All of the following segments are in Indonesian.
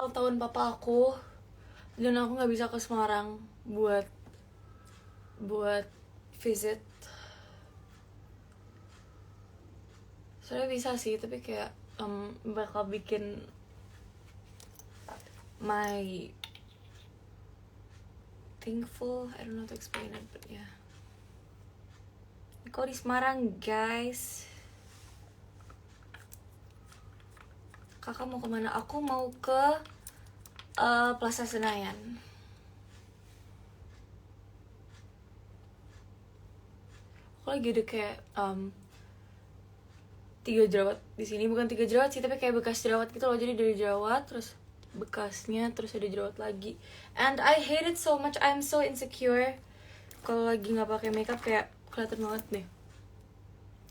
ulang tahun papa aku dan aku nggak bisa ke Semarang buat visit. Soalnya bisa sih, tapi kayak bakal bikin my thankful. I don't know how to explain it, but yeah. Kau di Semarang, guys. Kakak mau kemana? Aku mau ke Plaza Senayan. Aku lagi ada kayak 3 jerawat di sini, bukan 3 jerawat sih, tapi kayak bekas jerawat gitu loh. Jadi dari jerawat terus bekasnya terus ada jerawat lagi. And I hate it so much. I'm so insecure. Kalau lagi nggak pakai makeup kayak kelihatan banget deh.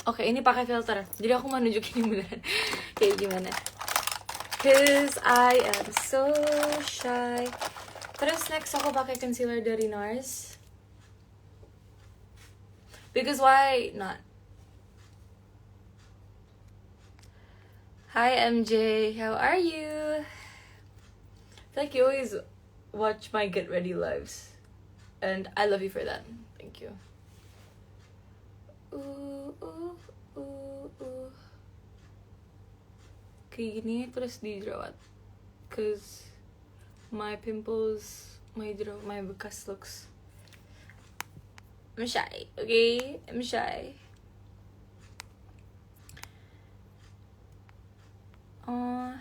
Oke, ini pakai filter. Jadi aku mau nunjukin ini beneran kayak gimana. Cause I am so shy. Terus next aku pakai concealer dari NARS. Because why not? Hi MJ, how are you? I feel like you always watch my get ready lives, and I love you for that. Thank you. Kayak gini terus di jerawat, cause my pimples, my bekas looks. I'm shy, okay? I'm shy. Oh,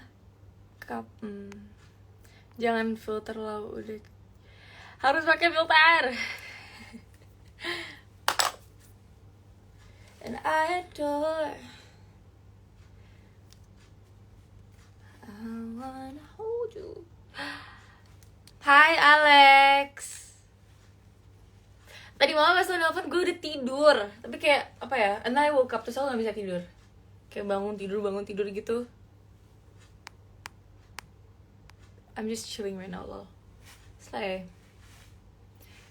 jangan filter lah, udah harus pakai filter. And I adore. I wanna hold you. Hi Alex. Tadi malam pas lo nelfon gue udah tidur, tapi kayak apa ya? And then I woke up terus aku nggak bisa tidur. Kayak bangun tidur gitu. I'm just chilling right now, lol. Slay.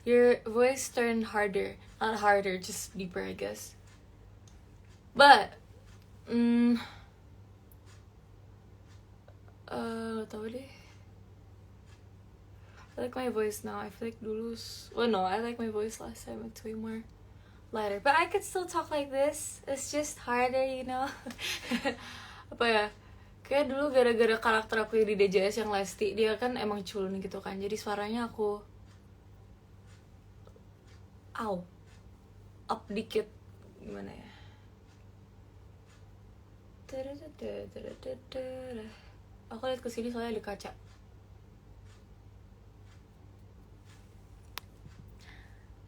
Your voice turned harder. Not harder, just deeper, I guess. But, tau deh. I like my voice now. I feel like dulu, no, I like my voice last time. It's way more lighter. But I could still talk like this. It's just harder, you know. Apa ya? Kayak dulu gara-gara karakter aku di DJS yang Lesti, dia kan emang culun gitu kan. Jadi suaranya aku up dikit. Gimana ya? Aku lihat kesini soalnya ada kaca.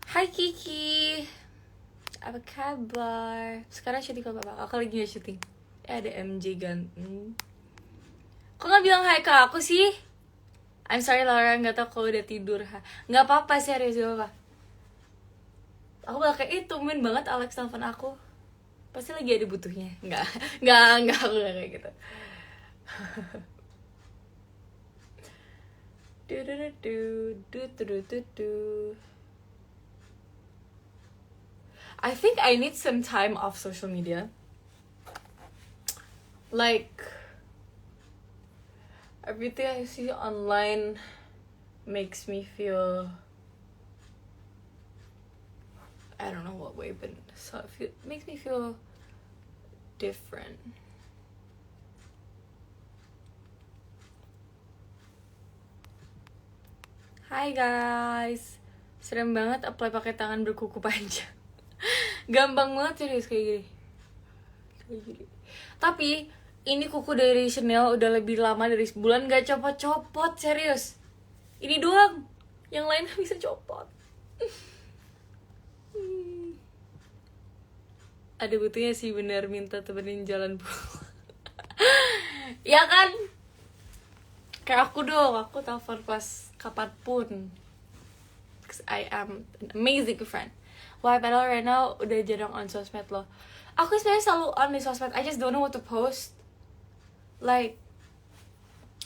Hai Kiki, apa kabar? Sekarang syuting apa? Aku lagi syuting. Ada MJ ganteng. Kok nggak bilang hai ke aku sih? I'm sorry Laura, nggak tau kalau udah tidur. Nggak apa-apa, serius gak apa-apa. Aku bakal kayak tumben banget Alex telepon aku. Pasti lagi ada butuhnya. Nggak, aku nggak kayak gitu. I think I need some time off social media. Like, everything I see online makes me feel, I don't know what way, but it makes me feel different. Hai guys, serem banget apply pakai tangan berkuku panjang. Gampang banget serius kayak gini. Tapi ini kuku dari Chanel udah lebih lama dari sebulan gak copot-copot, serius. Ini doang, yang lain gak bisa copot. Ada butuhnya sih bener minta temenin jalan pulang. Ya kan? Kayak aku dong, aku telepon pas kapanpun. Because I am an amazing friend. Why, padahal right now udah jarang on sosmed loh. Aku sebenarnya selalu on di sosmed, I just don't know what to post. Like,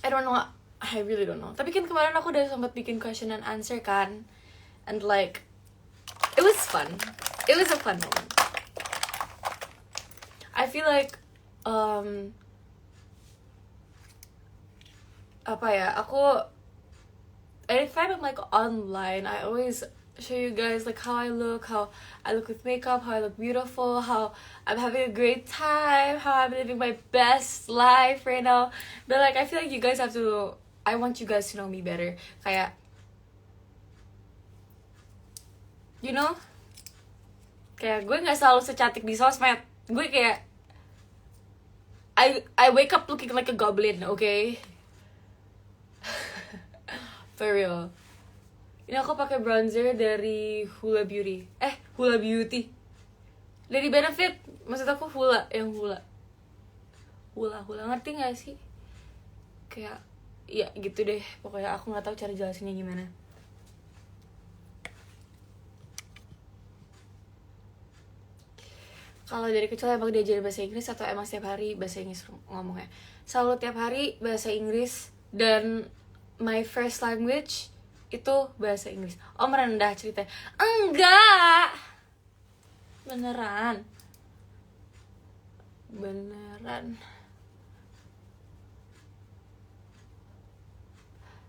I don't know, I really don't know. Tapi kan kemarin aku udah sempat bikin question and answer kan. And like, it was fun. It was a fun moment. I feel like, apa ya, aku anytime I'm like online, I always show you guys like how I look with makeup, how I look beautiful, how I'm having a great time, how I'm living my best life right now. But like I feel like you guys have to, I want you guys to know me better. Kayak, you know, kayak gue nggak selalu secantik di sosmed. Gue kayak I wake up looking like a goblin, okay? For real. Ini aku pakai bronzer dari Hula Beauty. Hula Beauty. Dari Benefit. Maksud aku Hula, yang Hula. Hula, ngerti gak sih? Kayak, ya gitu deh. Pokoknya aku gak tahu cara jelasinnya gimana. Kalau dari kecil emang diajarin bahasa Inggris atau emang setiap hari bahasa Inggris ngomongnya? Selalu tiap hari bahasa Inggris, dan my first language itu bahasa Inggris. Om rendah ceritanya. Enggak, beneran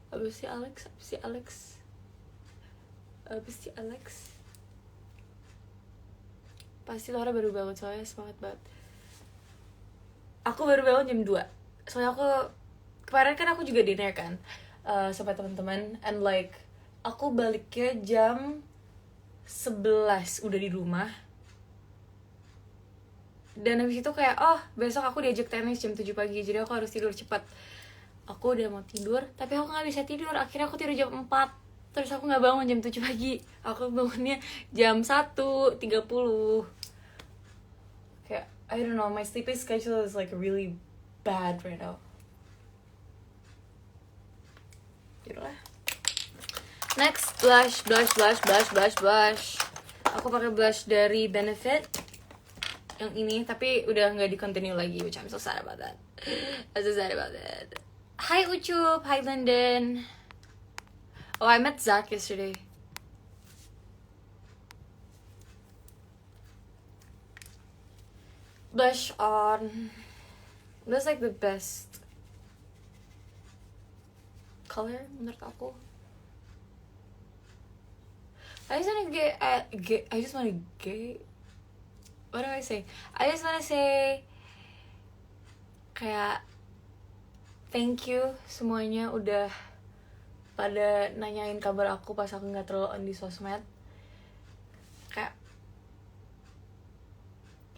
Abis si Alex pasti Laura baru bangun, soalnya semangat banget. Aku baru bangun jam 2. Soalnya aku kemarin kan aku juga dinner kan sama teman-teman, and like aku baliknya jam 11 udah di rumah. Dan habis itu kayak, oh besok aku diajak tenis jam 7 pagi, jadi aku harus tidur cepat. Aku udah mau tidur, tapi aku gak bisa tidur. Akhirnya aku tidur jam 4. Terus aku gak bangun jam 7 pagi. Aku bangunnya jam 1.30. Kayak, I don't know, my sleeping schedule is like really bad right now. Gitu lah. Next, blush. Aku pakai blush dari Benefit. Yang ini, tapi udah gak di continue lagi, which I'm so sad about that. Hi Ucup, hi London. Oh, I met Zach yesterday. Blush on. That's like the best color menurut aku. I just wanna what do I say? I just wanna say kayak thank you semuanya udah pada nanyain kabar aku pas aku nggak terlalu on di sosmed. Kayak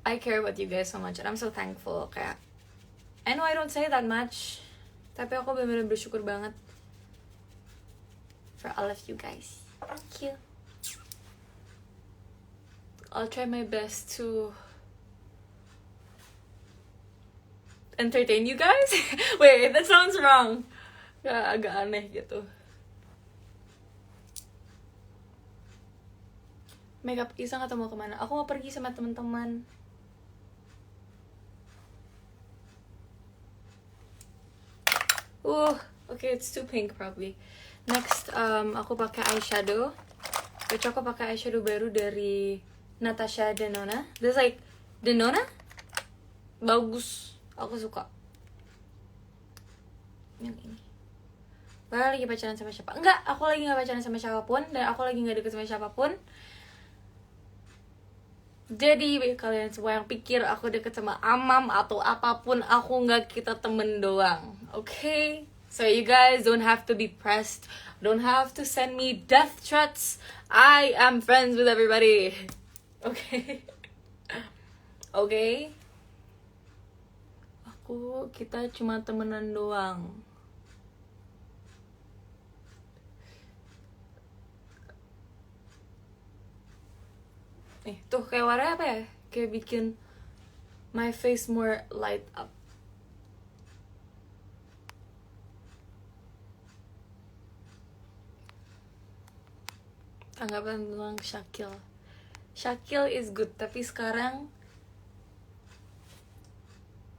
I care about you guys so much, and I'm so thankful. Kayak I know I don't say that much, tapi aku bener-bener bersyukur banget for all of you guys. Thank you. I'll try my best to entertain you guys. Wait, that sounds wrong. Ya, agak aneh gitu. Makeup iseng atau mau kemana? Aku mau pergi sama teman-teman. Okay, it's too pink probably. Next, aku pakai eyeshadow. Aku pakai eyeshadow baru dari Natasha Denona. This like Denona, bagus. Aku suka. Yang ini. Laura lagi pacaran sama siapa? Enggak, aku lagi gak pacaran sama siapapun, dan aku lagi gak deket sama siapapun. Jadi kalian semua yang pikir aku deket sama Amam atau apapun, aku gak, kita temen doang. Okay? So you guys don't have to be pressed. Don't have to send me death threats. I am friends with everybody. Okay? Okay? Kita cuma temenan doang. Tuh kayak warna apa ya? Kayak bikin my face more light up. Tanggapan tentang Shakil. Shakil is good, tapi sekarang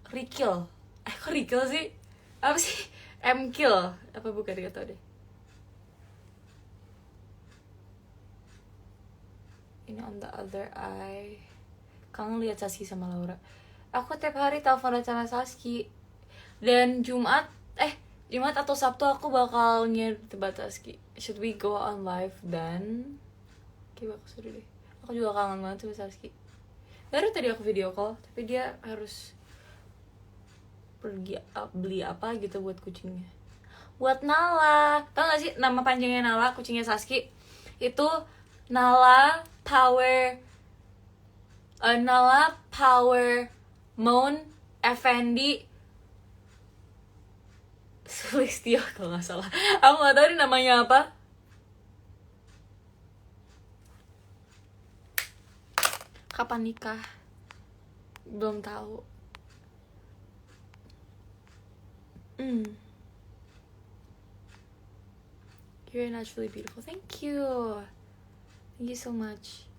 Rikil. Kok Rikil sih? Apa sih? M-Kill. Apa bukan, gak tau deh. Ini on the other eye. Kangen lihat Saski sama Laura. Aku tiap hari teleponan sama Saski. Dan Jumat atau Sabtu aku bakal nge-debat Saski. Should we go on live then? Oke, aku seru deh. Aku juga kangen banget sama Saski. Baru tadi aku video call, tapi dia harus pergi beli apa gitu buat kucingnya. Buat Nala. Tau gak sih nama panjangnya Nala, kucingnya Saski? Itu Nala Power Moon Effendi Sulistyo kalau nggak salah. Aku nggak tahu ini namanya apa. Kapan nikah? Belum tahu. You're naturally beautiful. Thank you. Thank you so much.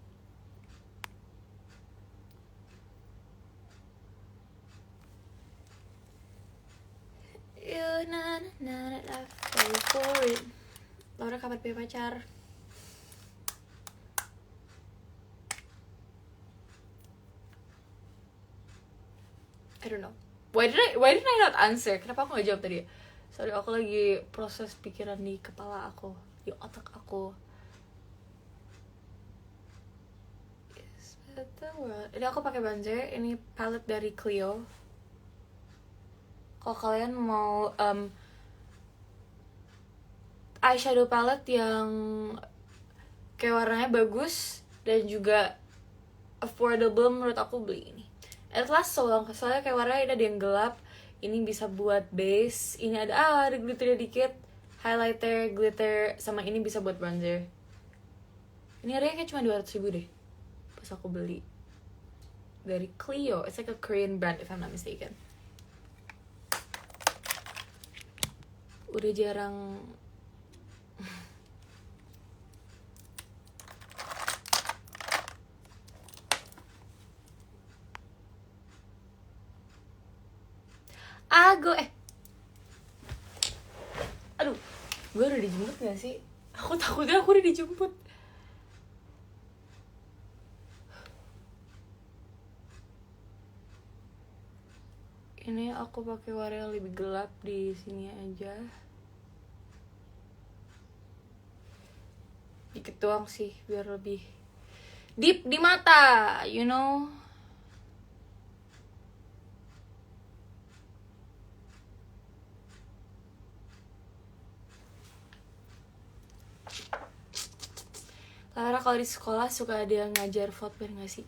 Go for it. Laura kapan punya pacar? I don't know. Why did I not answer? Kenapa aku gak jawab tadi? Sorry, aku lagi proses pikiran di kepala aku, di otak aku. Is that the world? Ini aku pakai bronzer. Ini palette dari Clio. Kalau kalian mau eyeshadow palette yang kayak warnanya bagus dan juga affordable, menurut aku beli ini. It lasts so long, soalnya kayak warnanya ada yang gelap. Ini bisa buat base. Ini ada glitternya dikit, highlighter, glitter, sama ini bisa buat bronzer. Ini harganya kayak cuma 200.000 deh pas aku beli. Dari Clio. It's like a Korean brand if I'm not mistaken. Udah jarang aduh, gue udah dijemput gak sih? Aku takutnya aku udah dijemput. Ini aku pakai warna yang lebih gelap di sini aja. Dikit doang sih biar lebih deep di mata, you know. Lara kalau di sekolah suka ada yang ngajar fotografer nggak sih?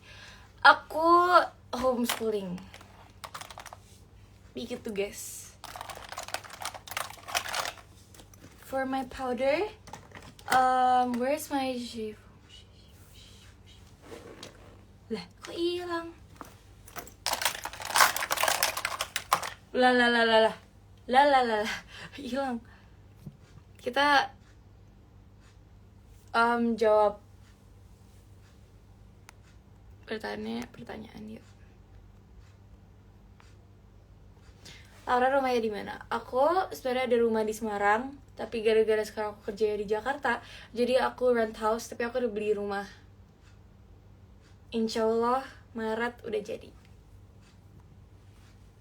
Aku homeschooling. Begitu guys. For my powder, where's my shape? Lah, kok hilang? Lah, hilang. Kita jawab pertanyaan yuk. Laura rumahnya di mana? Aku sebenarnya ada rumah di Semarang, tapi gara-gara sekarang aku kerja di Jakarta, jadi aku rent house, tapi aku udah beli rumah. Insyaallah Maret udah jadi.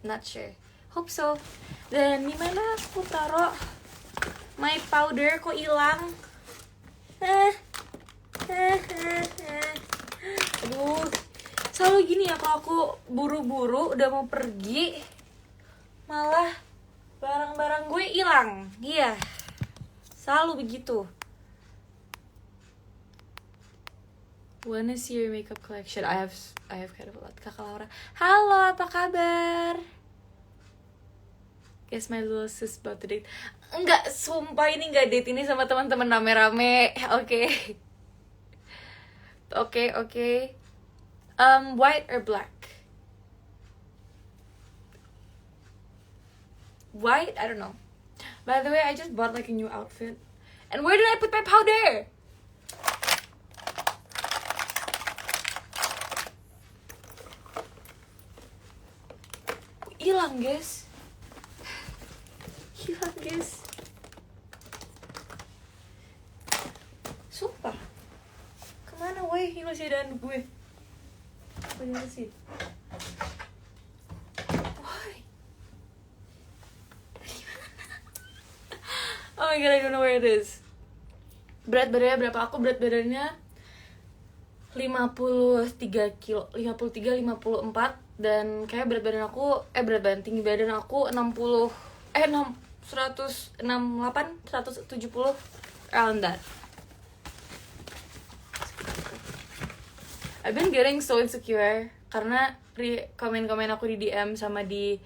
Not sure. Hope so. Dan di mana aku taruh my powder kok hilang? Aduh, selalu gini ya kalau aku buru-buru udah mau pergi, malah barang-barang gue hilang. Iya, selalu begitu. Wanna see your makeup collection? I have kind of a lot. Kakak Laura, halo, apa kabar? Guess my little sis about to date. Enggak, sumpah ini enggak date, ini sama teman-teman rame-rame. Oke. Oke. White or black? White? I don't know. By the way, I just bought like a new outfit. And where did I put my powder? Hilang guys. Sumpah. Kemana woi? Ini masih ada anduk gue. Apa ini sih? Woi. Dari mana? my god, I don't know where it is. Berat badannya berapa? Aku berat badannya 53 kilo, 54. Dan kayak berat badan aku, tinggi badan aku 168, 170, around that. I've been getting so insecure karena komen-komen aku di DM sama di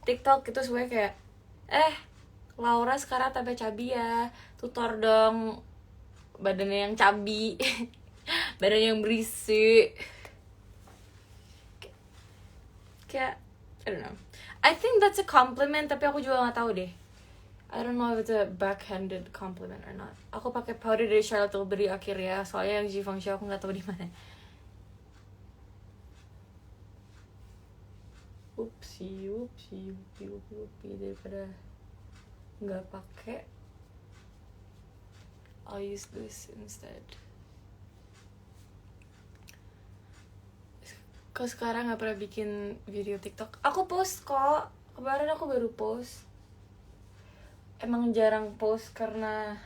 TikTok itu semuanya kayak Laura sekarang tambah cabi ya, tutor dong badannya yang cabi. Badannya yang berisi. Kayak I don't know, I think that's a compliment, tapi aku juga gak tahu deh. I don't know if it's a backhanded compliment or not. Aku pakai powder dari Charlotte Tilbury akhirnya, soalnya yang Givenchy aku nggak tahu di mana. Upsi daripada nggak pakai, I'll use this instead. Kok sekarang nggak pernah bikin video TikTok? Aku post kok, kemarin aku baru post. Emang jarang post karena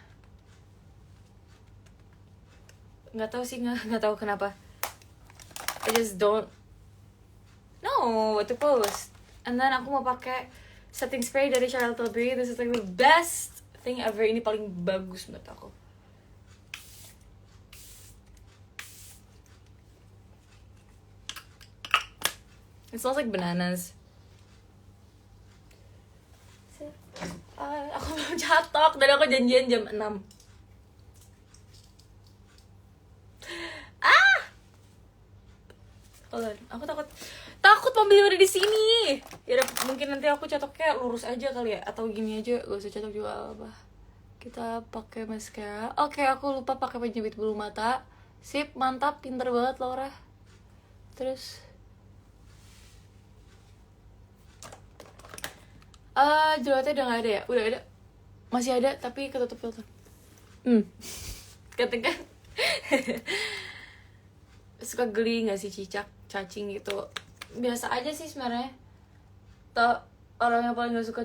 nggak tahu sih, nggak tahu kenapa. I just don't know what to post. And then aku mau pakai setting spray dari Charlotte Tilbury. This is like the best thing ever. Ini paling bagus menurut aku. It smells like bananas. Aku belum catok dan aku janjian jam 6. Hold on, aku takut mobil udah di sini. Ya mungkin nanti aku catoknya lurus aja kali ya, atau gini aja, gak usah catok juga apa. Kita pakai mascara. Oke, aku lupa pakai penyebit bulu mata. Sip, mantap, pinter banget Laura. Terus jerawatnya udah gak ada ya? Udah ada? Masih ada, tapi ketutup. Ketika suka geli gak sih cacing gitu? Biasa aja sih sebenarnya. Orang yang paling gak suka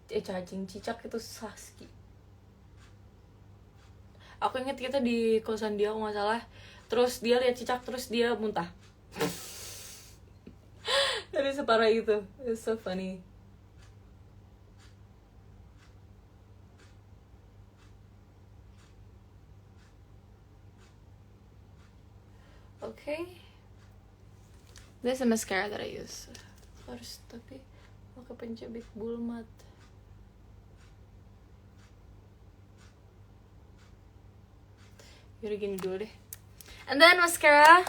cacing, cicak itu Saski. Aku inget kita di kosan dia, kalau gak salah. Terus dia lihat cicak, terus dia muntah. Jadi separah itu. It's so funny. Okay, this is a mascara that I use. Harus tapi pakai pencabik bulu mata. Yaudah gini dulu deh. And then mascara.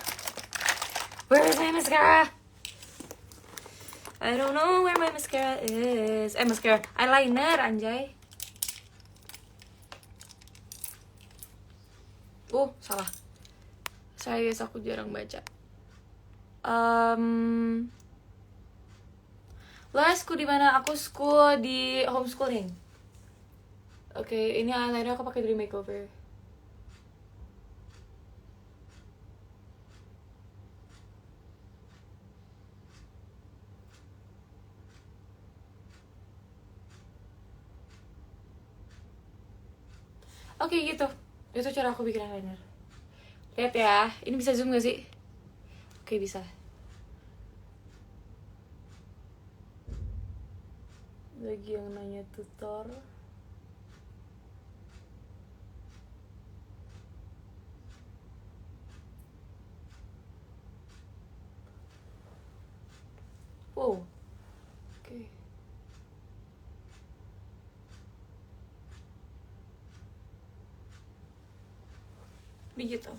Where is my mascara? I don't know where my mascara is. Mascara, eyeliner anjay. Salah. Saya guys, aku jarang baca. Laura school di mana? Aku school di homeschooling. Oke, ini eyeliner aku pakai dari Makeover. Oke, gitu. Itu cara aku bikin eyeliner. Lihat ya, ini bisa zoom gak sih? Oke, bisa. Lagi yang nanya tutor. Wow. Oke. Begitu.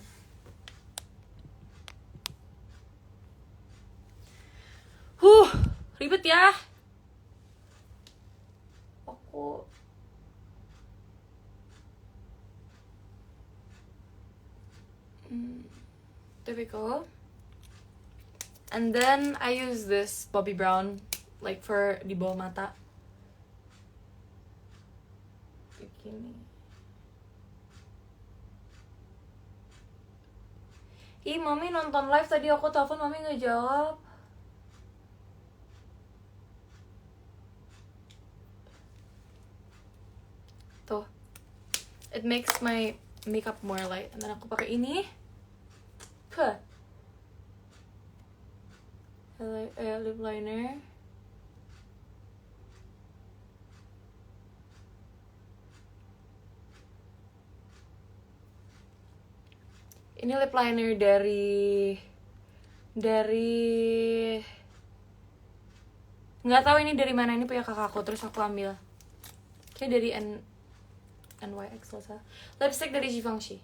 Ribet ya. Aku typical. And then I use this Bobbi Brown like for di bawah mata. Begini. Mami nonton live tadi, aku telepon mami nggak jawab. tuh. It makes my makeup more light. Dan aku pakai ini. Lip liner. Ini lip liner dari nggak tahu ini dari mana, ini punya kakakku terus aku ambil. Kayak dari NYX lah. Lipstick dari Givenchy.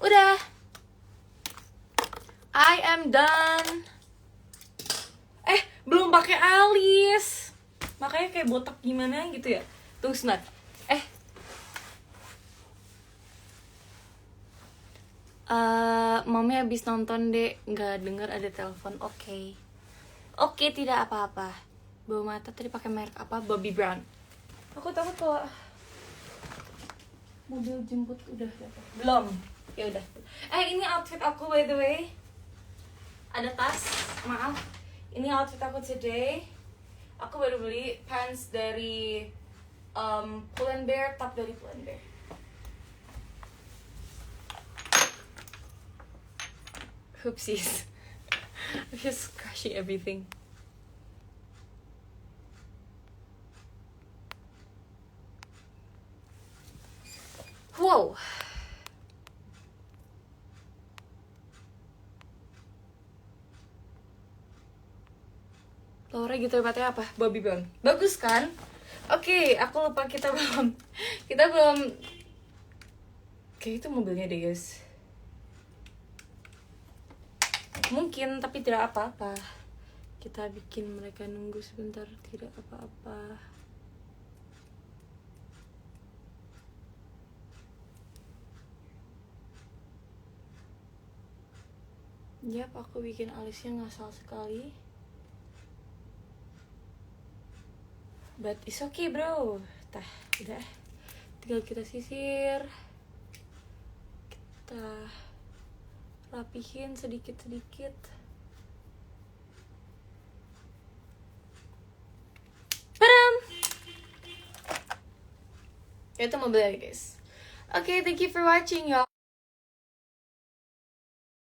Udah. I am done. Belum pakai alis. Makanya kayak botak gimana gitu ya. Tunggu sebentar. Mami habis nonton deh, nggak denger ada telepon. Oke, tidak apa-apa. Bau mata tadi pakai merek apa? Bobbi Brown. Aku takut kalau mobil jemput udah datang. Belum. Ya udah. Ini outfit aku by the way. Ada tas, maaf. Ini outfit aku today. Aku baru beli pants dari Pull&Bear, top dari Pull&Bear. Oopsies. I'm just crashing everything. Wow. Laura gitu hebatnya apa? Bobbi Brown. Bagus kan? Oke, aku lupa kita belum kayak itu mobilnya deh guys. Mungkin, tapi tidak apa-apa. Kita bikin mereka nunggu sebentar, tidak apa-apa. Yap, aku bikin alisnya ngasal sekali. But it's okay bro. Udah. Tinggal kita sisir. Kita rapihin sedikit-sedikit. Padam! Itu mobilnya guys. Okay, thank you for watching y'all.